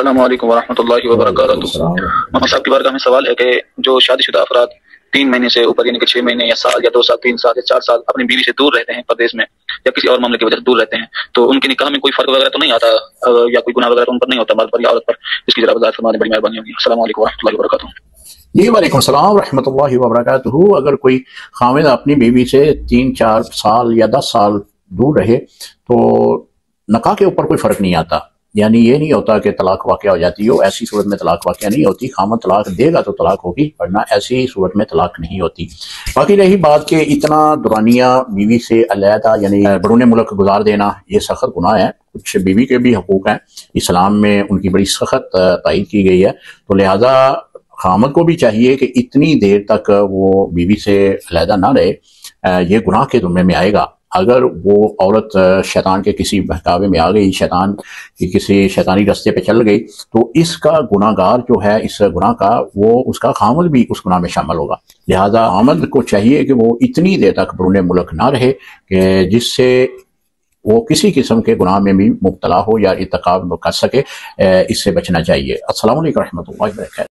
السلام علیکم ورحمۃ اللہ وبرکاتہ۔ محمد صاحب کی بارگاہ میں سوال ہے کہ جو شادی شدہ افراد 3 مہینے سے اوپر، یعنی کہ 6 مہینے یا سال یا 2 سال 3 سال یا 4 سال اپنی بیوی سے دور رہتے ہیں، پردیس میں یا کسی اور معاملے کی وجہ سے دور رہتے ہیں، تو ان کے نکاح میں کوئی فرق وغیرہ تو نہیں آتا یا کوئی گناہ وغیرہ تو ان پر نہیں ہوتا، مرد پر یا عورت پر؟ اس کی ذرا وضاحت فرمائیں، بڑی مہربانی ہوگی۔ السلام علیکم ورحمۃ اللہ وبرکاتہ۔ جی وعلیکم السلام ورحمۃ اللہ وبرکاتہ۔ اگر کوئی خاوند اپنی بیوی سے 3-4 سال یا 10 سال دور رہے تو نکاح کے اوپر کوئی فرق نہیں آتا، یعنی یہ نہیں ہوتا کہ طلاق واقع ہو جاتی ہو، ایسی صورت میں طلاق واقع نہیں ہوتی۔ خاوند طلاق دے گا تو طلاق ہوگی، ورنہ ایسی صورت میں طلاق نہیں ہوتی۔ باقی رہی بات کہ اتنا دورانیہ بیوی سے علیحدہ یعنی بیرون ملک گزار دینا، یہ سخت گناہ ہے۔ کچھ بیوی کے بھی حقوق ہیں، اسلام میں ان کی بڑی سخت تائید کی گئی ہے، تو لہذا خاوند کو بھی چاہیے کہ اتنی دیر تک وہ بیوی سے علیحدہ نہ رہے، یہ گناہ کے ذمے میں آئے گا۔ اگر وہ عورت شیطان کے کسی بہکاوے میں آ گئی، شیطان کی کسی شیطانی رستے پہ چل گئی، تو اس کا گناہ گار جو ہے اس گناہ کا، وہ اس کا خاوند بھی اس گناہ میں شامل ہوگا۔ لہذا خاوند کو چاہیے کہ وہ اتنی دیر تک بیرون ملک نہ رہے کہ جس سے وہ کسی قسم کے گناہ میں بھی مبتلا ہو یا ارتکاب کر سکے، اس سے بچنا چاہیے۔ السلام علیکم ورحمۃ اللہ وبرکاتہ۔